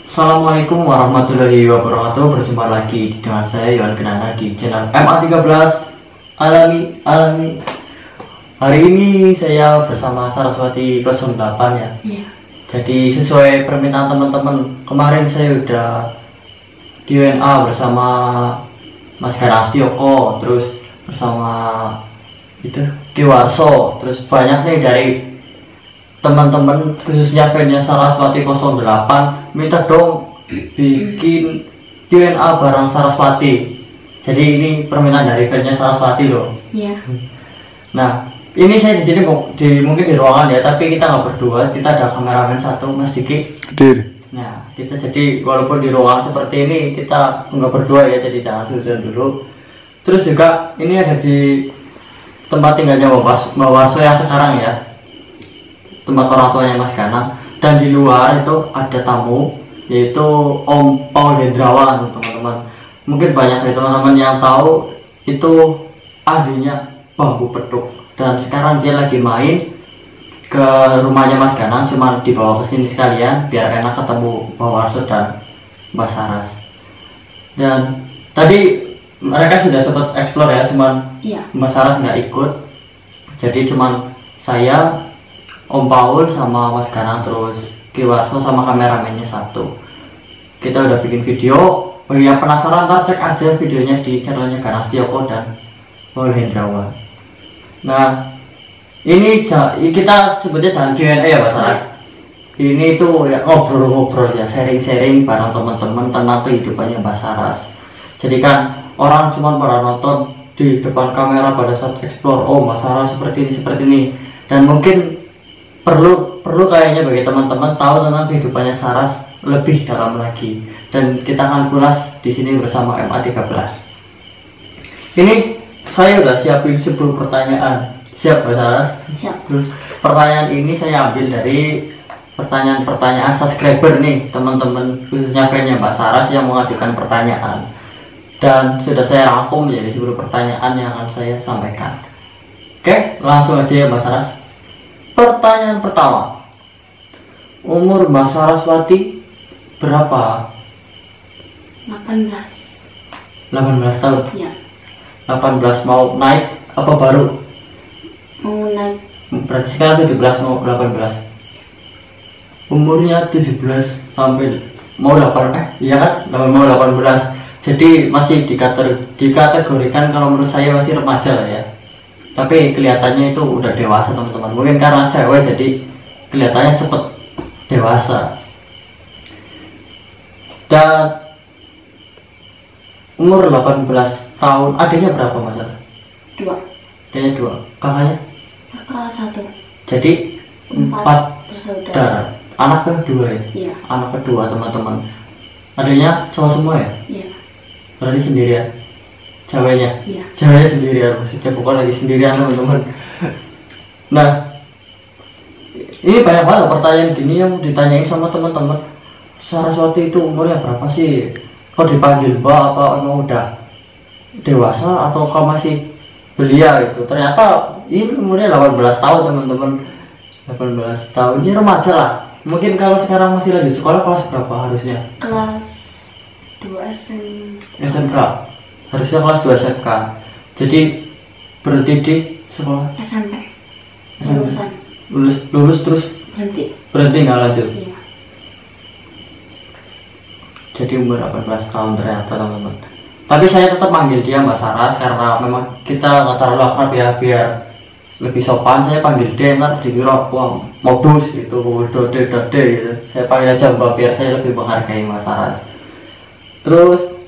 Assalamualaikum warahmatullahi wabarakatuh. Berjumpa lagi dengan saya Yohan Kenana di channel MA13 Alami. Hari ini saya bersama Saraswati 08 ya. Iya. Jadi sesuai permintaan teman-teman, kemarin saya udah di WNA bersama Mas Ganastioko, terus bersama itu Kiwarso, terus banyak nih dari teman-teman khususnya fansnya Saraswati 08 minta dong bikin Q&A bareng Saraswati. Jadi ini permintaan dari fansnya Saraswati loh. Iya. Nah, ini saya di sini mungkin di ruangan ya, tapi kita nggak berdua, kita ada kameramen satu, Mas Diki. Hadir. Nah, kita jadi walaupun di ruangan seperti ini kita nggak berdua ya, jadi jangan suzon dulu. Terus juga ini ada di tempat tinggalnya Mbak Warso yang sekarang ya, tempat orang tuanya Mas Ganang. Dan di luar itu ada tamu, yaitu Om Paul Hendrawan, teman-teman. Mungkin banyak dari teman-teman yang tahu itu ahlinya bambu petuk, dan sekarang dia lagi main ke rumahnya Mas Ganang, cuma dibawa ke sini sekalian biar enak ketemu Mbak Warso dan Mbak Saras. Dan tadi mereka sudah sempat explore ya, cuman Iya. Mbak Saras nggak ikut, jadi cuman saya, Om Paul sama Mas Ganang, terus Kiwarso sama kameramennya satu. Kita udah bikin video. Bagi yang penasaran, ntar cek aja videonya di channelnya Ganastioko dan Paul Hendrawan. Nah, ini kita sebutnya jangan Q&A ya Mbak Saras. Ini tuh ya ngobrol-ngobrol ya, sharing-sharing bareng teman-teman tentang kehidupannya Mbak Saras. Jadi kan orang cuma pada nonton di depan kamera pada saat explore, oh Mbak Saras seperti ini, dan mungkin perlu kayaknya bagi teman-teman tahu tentang kehidupannya Saras lebih dalam lagi, dan kita akan kulas di sini bersama MA13. Ini saya udah siapin 10 pertanyaan. Siap Mbak Saras? Siap. Pertanyaan ini saya ambil dari pertanyaan subscriber nih, teman-teman khususnya fansnya Mbak Saras yang mengajukan pertanyaan, dan sudah saya rangkum menjadi 10 pertanyaan yang akan saya sampaikan. Oke, langsung aja ya Mbak Saras. Pertanyaan pertama, umur Mbak Saraswati berapa? 18. 18 tahun. Iya. 18 mau naik apa baru? Mau naik. Berarti sekarang 17 mau 18. Umurnya 17 sampai mau 8 iya kan? Mau 18. Jadi masih dikategorikan kalau menurut saya masih remaja lah ya. Tapi kelihatannya itu udah dewasa teman-teman. Mungkin karena cewek jadi kelihatannya cepet dewasa. Dan umur 18 tahun, adanya berapa Mas? 2. Adanya 2, kakaknya? Kakak 1. Jadi 4 bersaudara. darah. Anak kedua ya? Iya. Anak kedua teman-teman. Adanya cowok semua ya? Iya. Berarti sendirian? Ceweknya? Iya. Ceweknya sendirian, maksudnya bukan lagi sendirian teman-teman. Nah, ini banyak banget pertanyaan gini yang ditanyain sama teman-teman. Saraswati itu umurnya berapa sih? Kok dipanggil Mbak, apa emang udah dewasa atau kau masih belia gitu? Ternyata ini umurnya 18 tahun teman-teman. 18 tahun, ini remaja lah. Mungkin kalau sekarang masih lanjut sekolah kelas berapa harusnya? Kelas 2 SMK. Harusnya kelas 2 SMK. Jadi berhenti di sekolah SMP. Lulusan. lulus terus Berhenti nggak lanjut. Iya. Jadi umur 18 tahun ternyata teman-teman. Tapi saya tetap manggil dia Mbak Saras karena memang kita nggak terlalu akrab ya, biar lebih sopan. Saya panggil dia, ntar dikira wah modus gitu, dode gitu. Saya panggil aja Mbak biar saya lebih menghargai Mbak Saras. Terus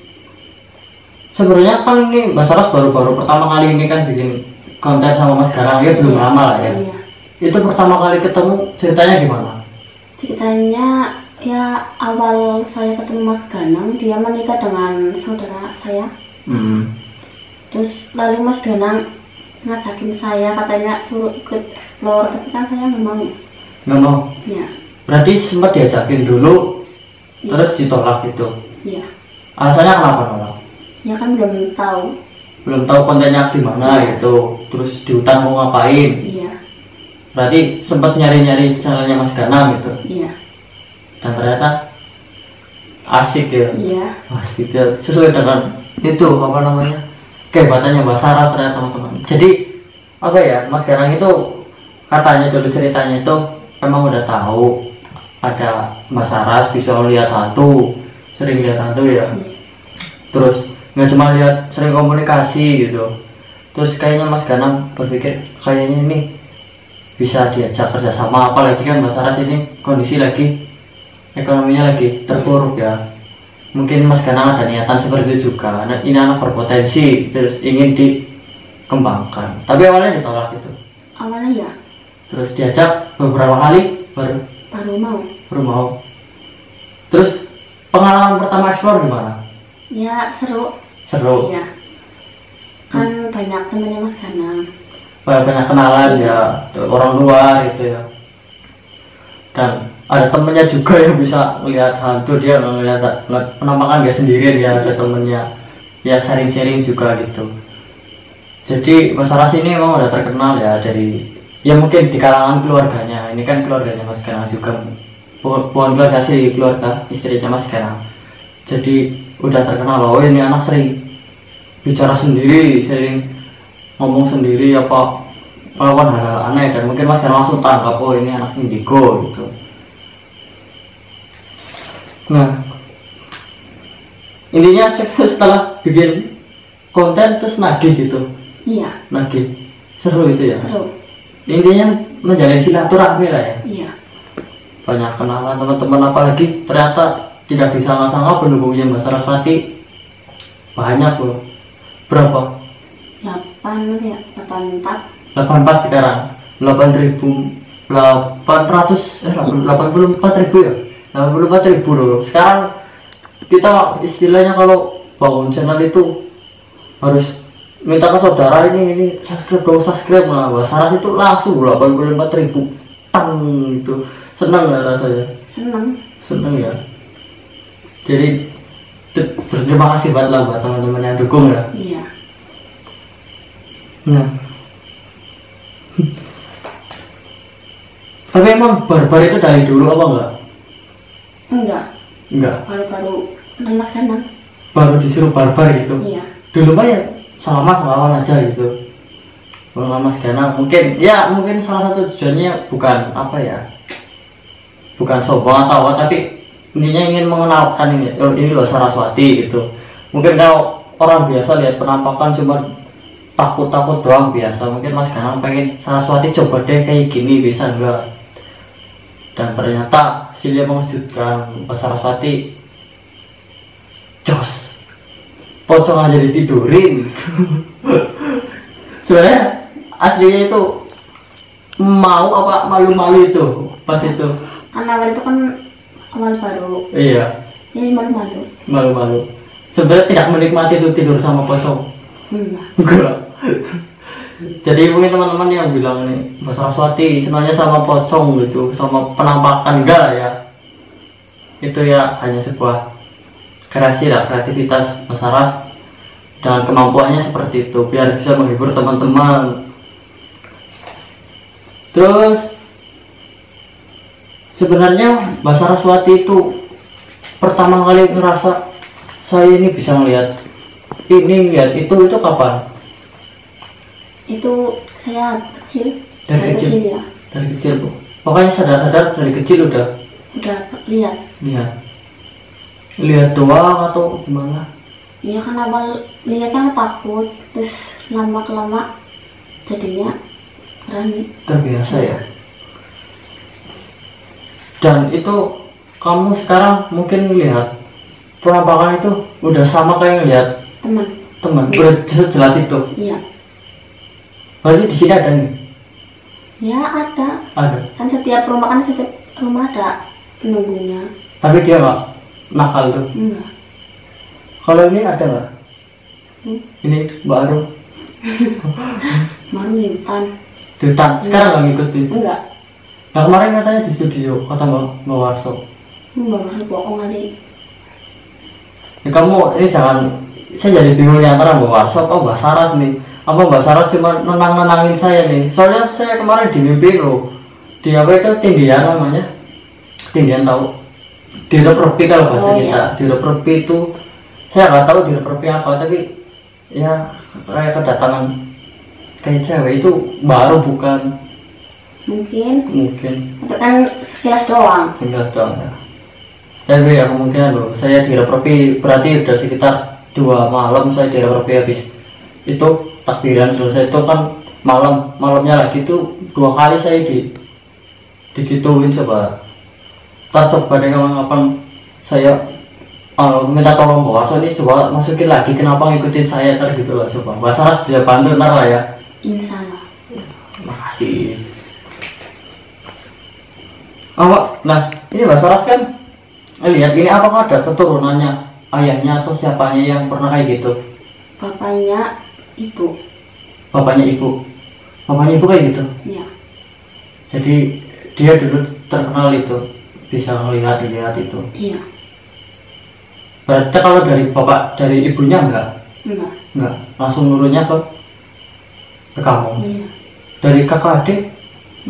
sebenarnya kan ini Mbak Saras baru-baru pertama kali ini kan bikin konten sama Mas Ganang, ya belum lama lah ya. Iya. Itu pertama kali ketemu ceritanya gimana? Ceritanya ya awal saya ketemu Mas Ganang, dia menikah dengan saudara saya. Terus lalu Mas Ganang ngajakin saya, katanya suruh ikut explore, tapi kan saya memang Nggak mau? ya. Berarti sempat diajakin dulu, Iya. terus ditolak gitu. Iya. Alasannya kenapa nolak? Ya kan belum tahu. Belum tahu kontennya di mana gitu. Terus di hutan mau ngapain? Iya. Berarti sempat nyari-nyari channelnya Mas Ganang gitu. Iya. Dan ternyata asik ya. Iya. Asik ya, sesuai dengan itu apa namanya kehebatannya Mbak Saras ternyata teman-teman. Jadi apa ya, Mas Garang itu katanya dulu ceritanya itu memang udah tahu ada Mbak Saras bisa lihat hantu, sering lihat hantu ya. Terus nggak cuma lihat, sering komunikasi gitu. Terus kayaknya Mas Garang berpikir kayaknya ini bisa diajak kerjasama, apalagi kan Mbak Saras ini kondisi lagi ekonominya lagi terpuruk ya. Mungkin Mas Ganang ada niatan seperti itu juga. Ini anak berpotensi, terus ingin dikembangkan. Tapi awalnya ditolak itu. Awalnya ya. Terus diajak beberapa kali, baru mau. Terus pengalaman pertama eksplor gimana? Ya seru. Iya. Kan banyak temannya Mas Ganang. Banyak kenalan ya, orang luar gitu ya. Dan ada temennya juga yang bisa melihat hantu, dia ngelihat penampakan gak sendirian ya, ada temennya ya sharing-sharing juga gitu. Jadi Mas Saras ini memang udah terkenal ya dari, ya mungkin di kalangan keluarganya. Ini kan keluarganya Mas Ganang juga, bukan keluarga sih, keluarga istrinya Mas Ganang. Jadi udah terkenal, oh ini anak sering bicara sendiri, sering ngomong sendiri apa melakukan hal-hal aneh, dan mungkin Mas Ganang langsung tangkap, oh ini anak indigo gitu. Nah, intinya setelah bikin konten terus nagih gitu. Iya. Nagih, seru itu ya. Seru. Intinya menjalin silaturahmi lah ya. Iya. Banyak kenalan teman-teman, apalagi ternyata tidak disangka-sangka pendukungnya Mbak Saraswati banyak loh. Berapa? 8 ya, 84. 84 sekarang. 8.800 84.000 ya. 84.000 loh. Sekarang kita istilahnya kalau bangun channel itu harus minta ke saudara, ini subscribe dong, subscribe. Nah, Mbak Saras itu langsung 84.000 itu. Senang ya rasanya? Senang ya. Jadi berterima kasih banget lah buat teman-teman yang dukung ya. Iya. Nah, tapi emang barbar itu dari dulu apa enggak? Enggak. Baru kenal Mas Ganang. Baru disuruh barbar gitu. Iya. Dulu mah ya salaman aja gitu. Kalau Mas Ganang mungkin salah satu tujuannya bukan apa ya, bukan sombong atau apa, tapi intinya ingin mengenalkan ini loh Saraswati gitu. Mungkin kalau orang biasa lihat penampakan cuma takut doang biasa, mungkin Mas Ganang pengen Saraswati coba deh kayak gini, bisa enggak. Dan ternyata hasilnya mengejutkan. Mbak Saraswati jos, pocong aja ditidurin. Sebenarnya aslinya itu mau apa malu-malu itu pas itu. Kan awal itu kan awal baru. Iya. Ini malu-malu. Sebenarnya tidak menikmati itu tidur sama pocong. Enggak. Jadi mungkin teman-teman yang bilang nih Mbak Saraswati senangnya sama pocong gitu, sama penampakan, enggak ya. Itu ya hanya sebuah kreativitas Mbak Saras dan kemampuannya seperti itu biar bisa menghibur teman-teman. Terus sebenarnya Mbak Saraswati itu pertama kali ngerasa saya ini bisa ngelihat itu kapan? Itu saya kecil. Dari kecil ya. Dari kecil Bu. Pokoknya sadar dari kecil udah lihat doang atau gimana? Iya kan awal lihat kan takut, terus lama-lama jadinya berani. Terbiasa ya. Dan itu kamu sekarang mungkin lihat penampakan itu udah sama kayak ngelihat teman. Udah jelas itu. Iya. Berarti di sini ada nih? Ya ada. Kan setiap rumah ada penunggunya. Tapi dia nggak nakal tuh? Enggak. Kalau ini ada nggak? Ini baru. Baru Liutan. Sekarang nggak ngikutin? Enggak. Nah kemarin katanya di studio kata Mbak Warso. Mbak Warso bohong kali. Ya, kamu ini jangan, saya jadi bingung nih antara Mbak Warso apa Mbak Saras nih. Apa Mbak Saras cuma nenangin saya nih? Soalnya saya kemarin dimimpiin loh. Di apa itu Tindian namanya? Tindian tahu? direpropi kalau bahasa Oh, kita. iya. Direpropi itu saya nggak tahu direpropi apa, tapi ya kayak kedatangan kayak cewek itu baru bukan Mungkin. mungkin Tapi kan sekilas doang. sekilas doang ya. Tapi ya kemungkinan loh, saya direpropi berarti udah sekitar 2 malam saya direpropi habis itu takbiran selesai itu kan malamnya lagi itu 2 kali saya digituin. Coba deh kapan saya minta tolong bahwa ini coba masukin lagi, kenapa ngikutin saya ntar gitu loh. Coba Mbak Saras bisa bantu ntar lah ya. Insya Allah. Makasih. Nah ini Mbak Saras kan lihat ini, apakah ada keturunannya, ayahnya atau siapanya yang pernah kayak gitu? Bapaknya ibu. Bapaknya ibu kayak gitu. Ya. Jadi dia dulu terkenal itu bisa ngelihat itu. Iya. Berarti kalau dari ibunya enggak langsung nurunnya ke kamu. Iya. Dari kakak adik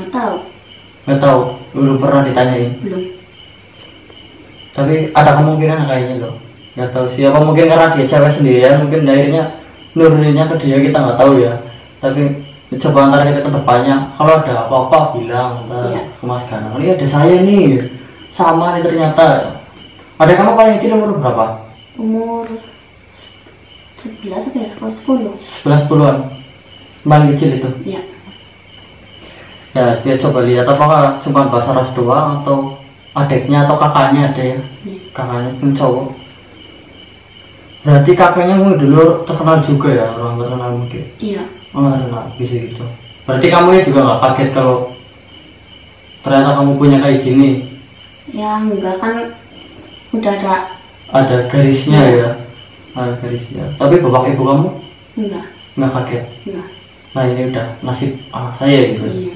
Nggak tahu. belum pernah ditanyain. Belum. Tapi ada kemungkinan kayaknya loh, nggak tahu siapa, mungkin karena dia cewek sendirian, mungkin akhirnya nuruninnya ke dia, kita nggak tahu ya. Tapi coba ntar kita ke depannya kalau ada apa-apa bilang ntar Iya. ke Mas Ganang, ini ada saya nih sama nih ternyata. Ada kamu paling kecil umur berapa? Umur 11 atau ya 10. 11-10an paling kecil itu. Iya. Ya dia coba lihat apakah cuma Mbak Saras doang atau adiknya atau kakaknya ada ya. Iya. Kakaknya pun cowok. Berarti kakaknya mungkin dulu terkenal juga ya, orang terkenal mungkin. Iya. Oh terkenal, bisa gitu. Berarti kamu juga nggak kaget kalau ternyata kamu punya kayak gini. Ya enggak, kan udah Ada garisnya ya. Ada garisnya. Tapi bapak ibu kamu nggak kaget. enggak. Nah ini udah nasib anak saya gitu. Iya.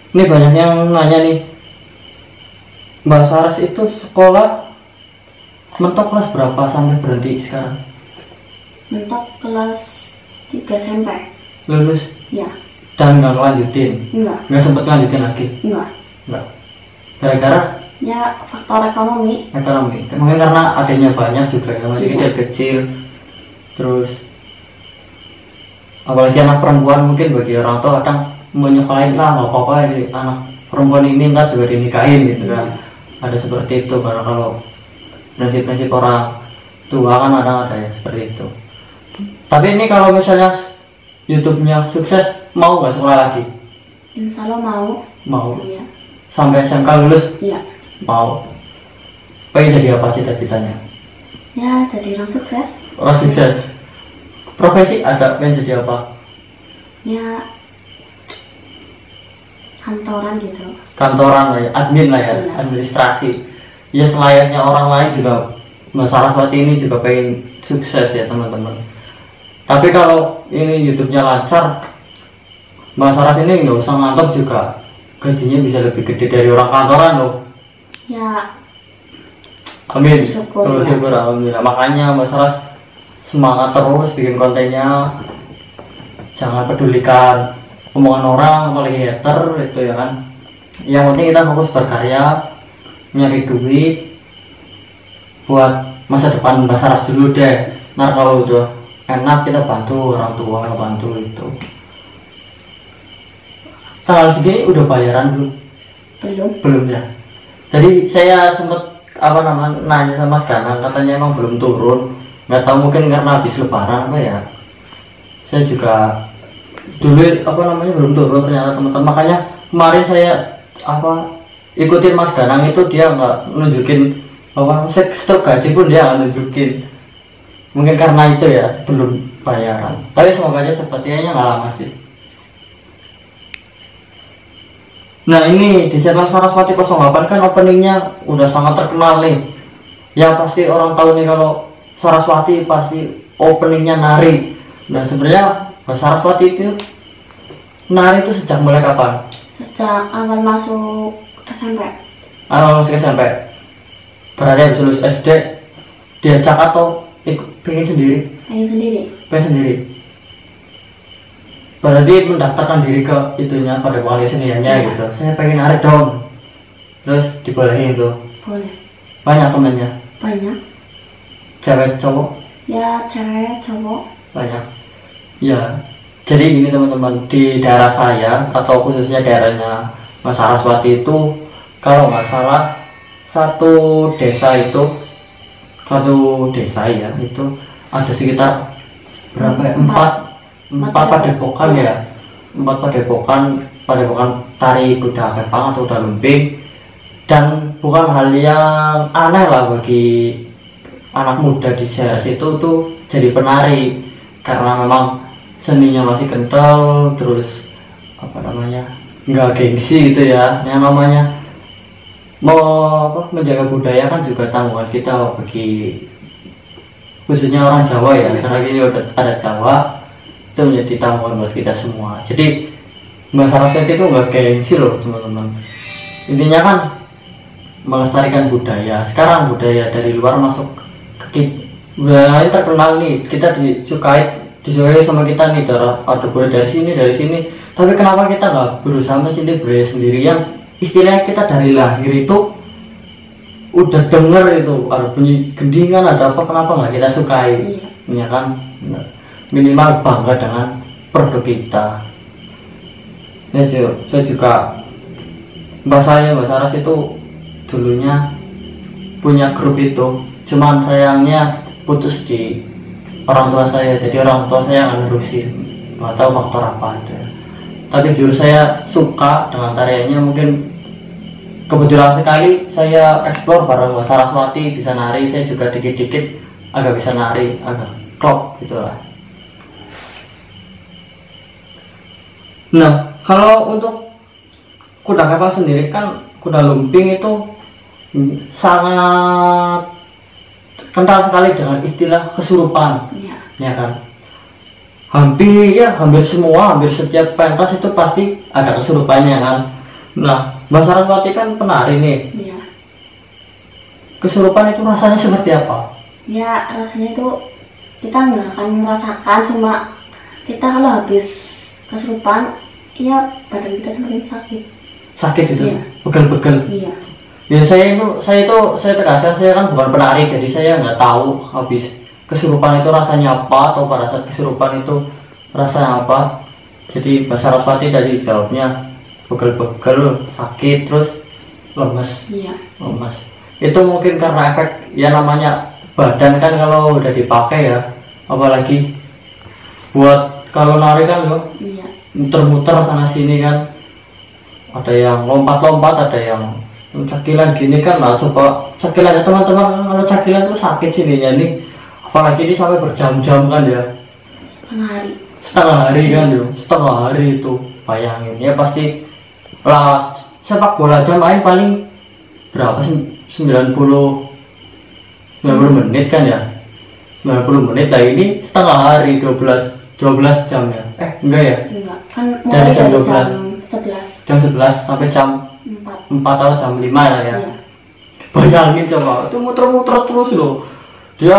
Ini banyak yang nanya nih, Mbak Saras itu sekolah mentok kelas berapa sampai berhenti sekarang? Mentok kelas 3 SMP. Lulus Ya. dan nggak lanjutin, Enggak. nggak sempet lanjutin lagi? Enggak. Nggak. Gara-gara Ya faktor ekonomi. ekonomi. Mungkin karena adanya banyak juga ya, masih Iya. kecil-kecil. Terus apalagi anak perempuan, mungkin bagi orang tua kadang menyukaiin lah, nggak apa-apa ini anak perempuan ini ntar juga dinikahin gitu kan. Ada seperti itu, karena kalau prinsip-prinsip orang tua kan ada ya seperti itu. Tapi ini kalau misalnya YouTube-nya sukses, mau nggak sekolah lagi? Insya Allah mau. Iya. Sampai SMK lulus Iya. mau. Pengen jadi apa cita-citanya? Ya jadi orang sukses. Orang sukses. Profesi ada, pengen jadi apa? Ya kantoran gitu. Kantoran lah ya, admin lah ya, Iya. administrasi. Ya selayaknya orang lain juga, Mbak Saraswati ini juga pengen sukses ya teman-teman. Tapi kalau ini YouTube-nya lancar, Mbak Saras ini nggak usah ngantor juga, gajinya bisa lebih gede dari orang kantoran loh. Ya Amin. Syukur, Syukur, alhamdulillah. Makanya Mbak Saras semangat terus bikin kontennya, jangan pedulikan omongan orang, apalagi hater itu ya kan. Yang penting kita fokus berkarya, nyari duit buat masa depan Mbak Saras dulu deh. Ntar kalau udah enak kita bantu orang tua, bantu itu. Tanggal segini udah bayaran belum? Belum ya. Jadi saya sempet nanya sama Mas Ganang, katanya emang belum turun. Nggak tahu mungkin karena habis lebaran apa ya. Saya juga dulu belum turun ternyata teman-teman. Makanya kemarin saya ikutin Mas Ganang itu, dia nggak nunjukin stok gaji pun dia nggak nunjukin. Mungkin karena itu ya belum bayaran. Tapi semoga aja sepertinya nggak lama sih. Nah ini di channel Saraswati 08 kan openingnya udah sangat terkenal nih. Ya pasti orang tahu nih kalau Saraswati pasti openingnya nari. Nah sebenarnya Mbak Saraswati itu nari itu sejak mulai kapan? Sejak awal masuk SMP. Awal masuk SMP. Berarti habis lulus SD diajak atau pengen sendiri? Pengen sendiri. Berarti mendaftarkan diri ke itunya pada wali seniornya Iya. gitu. Saya pengen nari dong. terus dibolehin tuh. Boleh. Banyak temennya? Banyak. Cewek cowok? Ya cewek cowok. Banyak. Ya, jadi gini teman-teman, di daerah saya atau khususnya daerahnya Mas Saraswati itu, kalau nggak salah satu desa ya itu ada sekitar berapa ya? Empat padepokan ya, empat padepokan tari kuda kepang atau kuda lumping. Dan bukan hal yang aneh lah bagi anak muda di daerah situ tuh jadi penari, karena memang seninya masih kental, terus apa namanya, nggak gengsi gitu ya. Yang namanya menjaga budaya kan juga tanggungan kita bagi khususnya orang Jawa ya, karena ini udah ada Jawa, itu menjadi tanggungan buat kita semua. Jadi Mbak Saraswati itu nggak gengsi loh teman-teman, intinya kan melestarikan budaya. Sekarang budaya dari luar masuk ke budaya lain terkenal nih, kita disukai sama kita nih, ada budaya dari sini, tapi kenapa kita nggak berusaha mencintai budaya sendiri yang istilahnya kita dari lahir itu udah denger itu ada bunyi gendingan, ada apa, kenapa nggak kita sukai? Ya kan, minimal bangga dengan produk kita. Ya saya juga, Mbak Saras itu dulunya punya grup itu, cuman sayangnya putus di orang tua saya, jadi orang tua saya nggak nerusin, nggak tahu faktor apa itu. Tapi jujur saya suka dengan tariannya, mungkin kebetulan sekali saya eksplor bareng Mbak Saraswati, bisa nari, saya juga dikit-dikit agak bisa nari, agak klop gitulah. Nah, kalau untuk kuda kepang sendiri kan, kuda lumping itu sangat kental sekali dengan istilah kesurupan, ya kan? Hampir setiap pentas itu pasti ada kesurupannya kan. Nah, Mbak Saraswati kan penari nih. Ya. Kesurupan itu rasanya seperti apa? Ya, rasanya itu kita nggak akan merasakan, cuma kita kalau habis kesurupan, ya badan kita semakin sakit. Sakit itu? Ya. Pegel-pegel. Iya. Ya saya tegaskan, saya kan bukan penari, jadi saya nggak tahu habis kesurupan itu rasanya apa, atau pada saat kesurupan itu rasanya apa. Jadi Mbak Saraswati tadi jawabnya pegel-pegel, sakit, terus lemes. Iya. Lemes. Itu mungkin karena efek ya, namanya badan kan kalau udah dipakai ya, apalagi buat kalau nari kan loh. Iya. Muter-muter sana sini kan, ada yang lompat-lompat, ada yang cakilan gini kan. Nah, coba cakilannya teman-teman, kalau cakilan tuh sakit sininya nih, apalagi ini sampai berjam-jam kan ya, setengah hari kan ya, setengah hari itu bayangin ya. Pasti lah, sepak bola aja main paling berapa sih, 90 menit kan ya, 90 menit lah, ini setengah hari, 12 jam ya, enggak ya, kan dari jam 12 jam 11 sampai jam 4 atau jam 5 lah ya. Iya. Bayangin coba, itu muter-muter terus loh, dia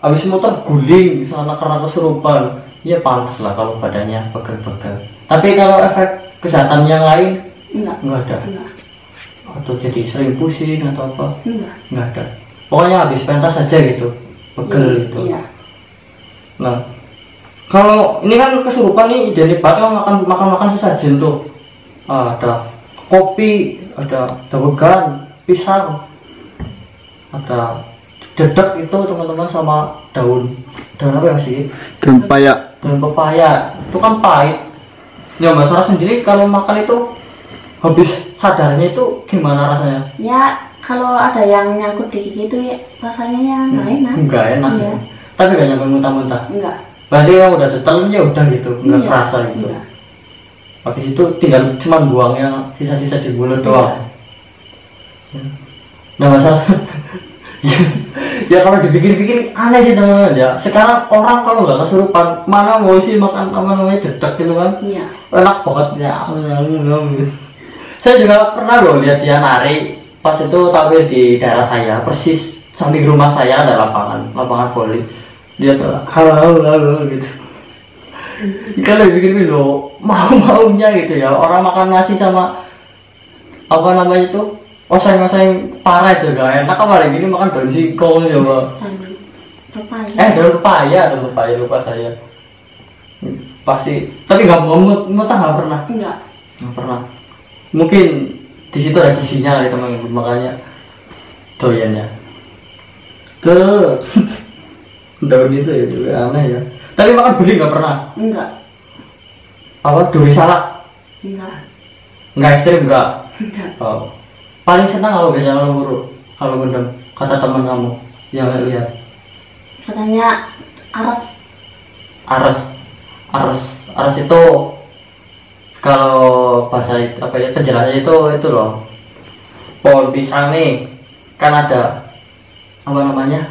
habis muter guling sana karena kesurupan. Ya pantas lah kalau badannya pegel-pegel. Tapi kalau efek kesehatan yang lain enggak ada. Atau jadi sering pusing atau apa? Enggak ada. Pokoknya habis pentas saja gitu, pegel gitu. Iya. Nah, kalau ini kan kesurupan nih identik banget makan sesajen tuh. Ada kopi, ada dawegan, pisang, ada dedek itu teman-teman, sama daun apa ya sih? Daun pepaya. Itu kan pahit. Ya Mbak Sarah sendiri kalau makan itu habis sadarnya itu gimana rasanya? Ya kalau ada yang nyangkut di gigi itu ya, rasanya ya nggak enak. Nggak enak. Iya. Tapi nggak nyampe muntah-muntah. Enggak. Berarti ya udah tetelan ya udah gitu, nggak terasa gitu. Iya. Habis itu tinggal cuman buang yang sisa-sisa di mulut doang. Nah masalah ya kalau dipikir-pikir aneh sih teman-teman ya. Sekarang orang kalau nggak kesurupan mana mau sih makan apa namanya dedek gitu kan? Iya. Enak banget ya. Saya juga pernah loh lihat dia nari pas itu, tapi di daerah saya persis samping rumah saya ada lapangan voli. Dia tuh halo gitu. Kalau dipikir lo mau-maunya gitu ya, orang makan nasi sama apa namanya itu oseng-oseng parah juga enak. Apalagi ini makan daun singkong coba. Daun pepaya lupa saya. Pasti, tapi nggak mau mutah nggak pernah. Nggak pernah. Mungkin di situ ada gizinya kali teman-teman, makanya doyannya. Tuh, daun itu ya juga aneh ya. Tapi makan beli nggak pernah. Enggak. Apa duri salak? Enggak ekstrim enggak. Oh. Paling senang kalau biasanya kalau buru, kalau gendeng, kata teman kamu yang lihat. Katanya Ares itu kalau bahasa apa ya penjelasannya itu loh. Pohon pisang nih kan ada apa namanya?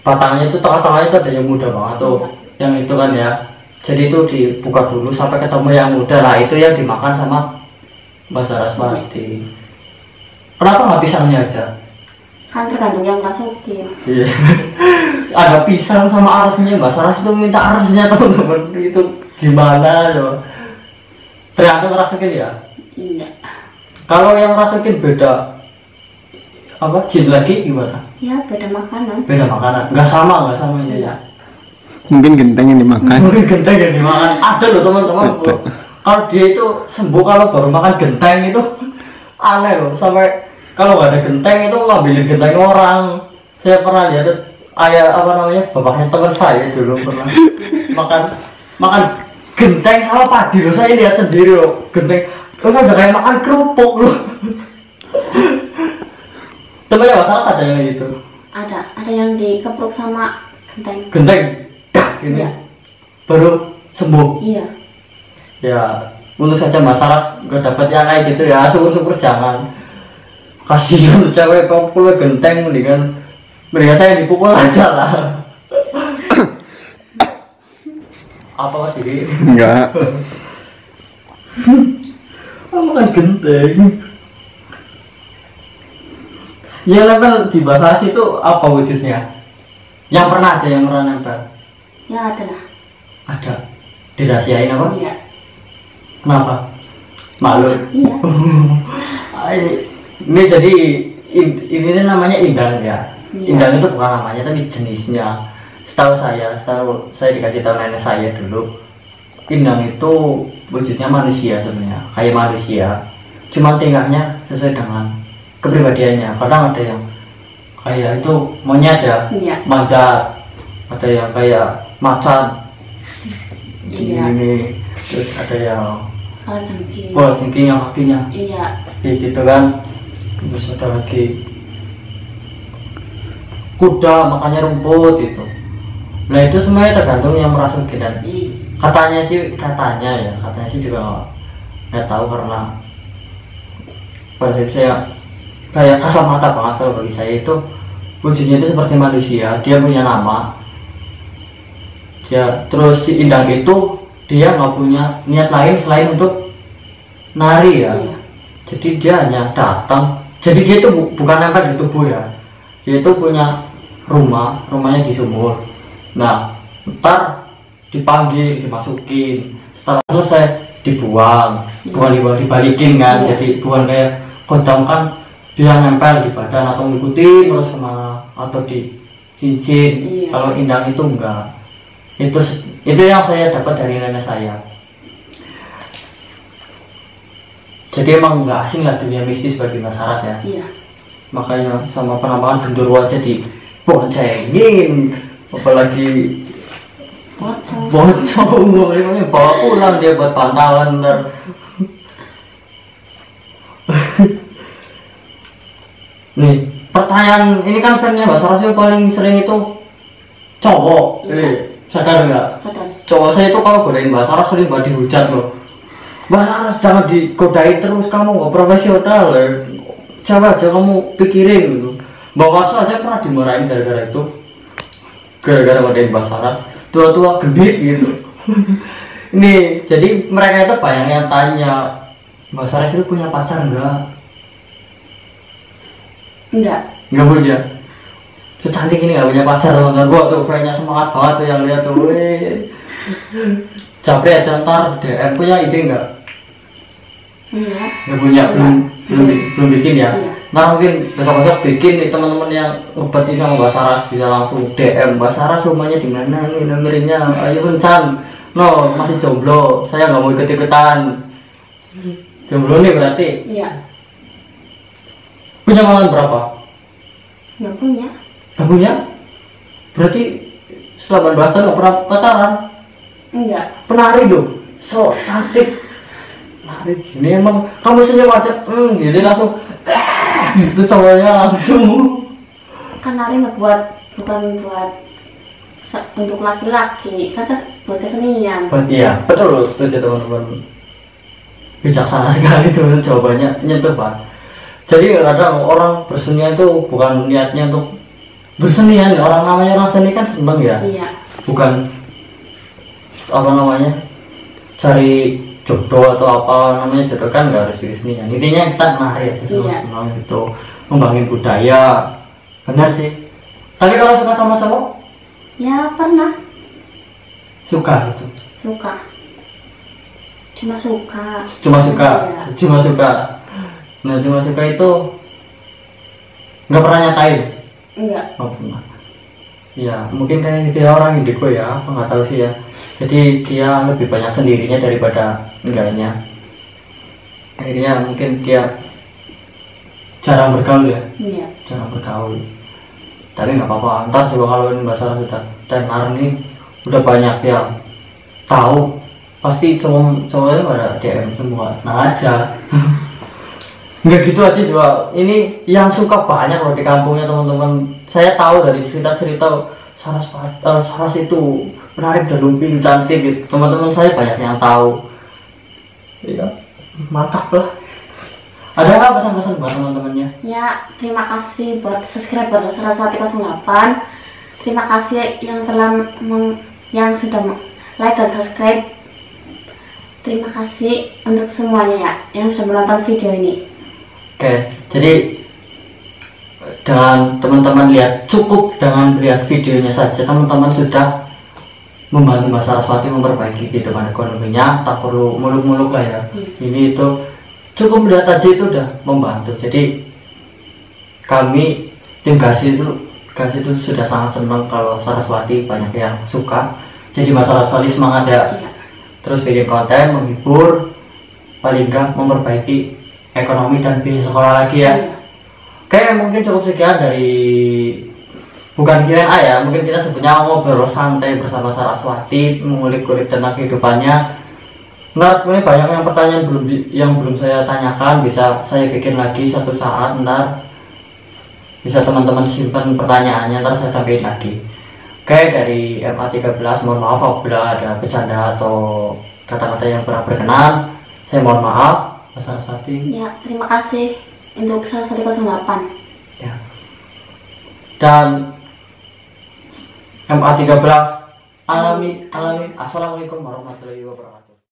Batangnya itu tengah-tengahnya itu ada yang muda banget tuh. Yang itu kan ya. Jadi itu dibuka dulu sampai ketemu yang muda lah, itu yang dimakan sama Mbak Saraswati. Kenapa nggak pisangnya aja? Kan tergantung yang masukin. Iya. Ada pisang sama arsnya. Mbak Saras itu minta arsnya teman-teman. Itu gimana loh? Tergantung rasukin ya? Iya. Kalau yang rasukin beda apa? Jin lagi gimana? Ya beda makanan. Beda makanan. Nggak sama ini ya. Mungkin genteng yang dimakan. Mungkin genteng yang dimakan. Ada loh teman-teman. Kalau dia itu sembuh kalau baru makan genteng itu aneh loh. Sampai kalau nggak ada genteng itu ngambilin genteng orang. Saya pernah lihat apa namanya bapaknya teman saya dulu pernah makan genteng sama padi loh. Saya lihat sendiri loh genteng. Udah kayak makan kerupuk loh. Temannya Mas Saras ada yang gitu. Ada yang dikepruk sama genteng. Genteng. Ini iya. Baru sembuh. Iya. Ya, untuk saja Mas Saras nggak dapat yang kayak gitu ya, syukur-syukur jangan. Kasihan cewek pukul genteng mendingan saya dipukul aja lah. Apa sih? Enggak. Makan genteng. Ya level di bahas itu apa wujudnya? Yang pernah nempel. Ya ada lah. Ada. Dirahasiain apa? Iya. Kenapa? Malu. Iya. Ini jadi ini namanya indang ya. Iya. Indang itu bukan namanya tapi jenisnya. Setahu saya dikasih tahu nenek saya dulu. Indang itu wujudnya manusia sebenarnya, kayak manusia. Cuma tingkahnya sesuai dengan kepribadiannya. Kadang ada yang kayak itu monyet ya, iya. Manjat. Ada yang kayak macan. Iya. Ini terus ada yang jengking yang kakinya. Iya. Gitu kan. Terus ada lagi kuda makannya rumput itu. Nah itu semuanya tergantung yang merasuki dan katanya sih juga nggak tahu karena pada saya kayak kasat mata banget kalau bagi saya itu wujudnya itu seperti manusia, dia punya nama. Ya terus si indang itu dia nggak punya niat lain selain untuk nari ya. Iya. Jadi dia hanya datang. Jadi dia itu bukan nempel di tubuh ya. Dia itu punya rumahnya di sumur. Nah, ntar dipanggil, dimasukin. Setelah selesai dibuang, dibalikin kan. Iya. Jadi bukan kayak kodam kan dia nempel di badan atau ngikutin terus kemana atau di cincin. Iya. Kalau indang itu enggak. Itu yang saya dapat dari nenek saya. Jadi emang nggak asing lah dunia mistis bagi Mas Saras ya. Iya. Makanya sama penampakan genderuwo aja diboncengin, apalagi bocong makanya bawa pulang dia buat pantalan ntar. Nih pertanyaan ini kan fansnya Mas Saras itu paling sering itu cowok. Sadar nggak? Sadar. Cowok saya itu kalau godain Mbak Saras sering banget dihujat loh. Mbak Saras jangan digodain terus, kamu nggak profesional ya. Coba aja kamu pikirin gitu. Mbak Warsa aja pernah dimarahin gara-gara itu. Gara-gara godain Mbak Saras. Tua-tua gendit gitu. Ini jadi mereka itu bayangnya tanya Mbak Saras itu punya pacar enggak? Enggak punya. Secantik ini nggak punya pacar teman-teman. Gua tuh fan-nya semangat banget tuh yang lihat tuh. Capek aja ntar DM punya ide nggak? Enggak. Nggak punya. belum bikin ya. Iya. Nah mungkin besok-besok bikin nih teman-teman yang ngebeti sama Mbak Saras bisa langsung DM Mbak Saras rumahnya di mana nih nomornya, ayo kencan. No masih jomblo, saya nggak mau ikut-ikutan. Jomblo nih berarti. Iya. Punya malam berapa? Nggak punya. Nggak punya? Berarti selama 18 tahun nggak pernah pacaran? Enggak. Penari dong, so cantik. Penari gini emang kamu senyum aja, gini langsung. Itu cowoknya langsung. Kan nari ngebuat bukan buat untuk laki-laki, kan buat kesenian. Iya, betul, setuju teman-teman. Bijaksana sekali tuh jawabannya, nyentuh Pak. Jadi kadang orang bersenian itu bukan niatnya untuk bersenian, orang namanya orang seni kan seneng ya. Iya. Bukan apa namanya cari jodoh atau apa namanya jodoh kan nggak harus di kesenian. Intinya kita nari aja senang gitu, ngembangin budaya. Benar sih. Tapi kalau suka sama cowok? Ya pernah. Suka gitu. Suka. Cuma suka. Cuma suka. Iya. Cuma suka. Nah cuma suka itu nggak pernah nyatain. Enggak. Nggak pernah. Ya mungkin kayak gitu ya orang indigo ya, apa nggak tahu sih ya. Jadi dia lebih banyak sendirinya daripada enggaknya. Akhirnya mungkin dia jarang bergaul ya. Iya. Jarang bergaul. Tapi nggak apa-apa. Ntar juga kalau ini Mbak Sarah sudah tenar nih, udah banyak yang tahu, pasti cowoknya pada DM semua. Nah aja. Nggak gitu aja juga. Ini yang suka banyak loh di kampungnya teman-teman. Saya tahu dari cerita-cerita Saras itu menarik dan lumping cantik gitu. Teman-teman saya banyak yang tahu. Iya, mantap lah. Ada apa pesan-pesan buat teman-temannya? Ya, terima kasih buat subscriber Saraswati 08. Terima kasih yang telah yang sudah like dan subscribe. Terima kasih untuk semuanya ya yang sudah menonton video ini. Oke, jadi dengan teman-teman lihat, cukup dengan melihat videonya saja teman-teman sudah membantu Mbak Saraswati memperbaiki kehidupan ekonominya. Tak perlu muluk-muluk lah ya. Ini itu cukup melihat aja itu udah membantu. Jadi kami tim Gasi itu sudah sangat senang kalau Saraswati banyak yang suka. Jadi Mbak Saraswati semangat ya. Iya. Terus bikin konten menghibur, paling enggak memperbaiki ekonomi dan biaya sekolah lagi ya. Iya. Oke, mungkin cukup sekian dari bukan Q&A ya, mungkin kita sebutnya ngobrol santai bersama Saraswati, mengulik-ulik tentang kehidupannya. Ntar ini banyak yang pertanyaan yang belum saya tanyakan, bisa saya bikin lagi suatu saat. Ntar bisa teman-teman simpan pertanyaannya, ntar saya sampaikan lagi. Oke, dari MA13 mohon maaf apabila ada bercanda atau kata-kata yang kurang berkenan. Saya mohon maaf, Mas Saraswati. Ya, terima kasih untuk Saraswati 08. Ya. Dan MA13 alami. Assalamualaikum warahmatullahi wabarakatuh.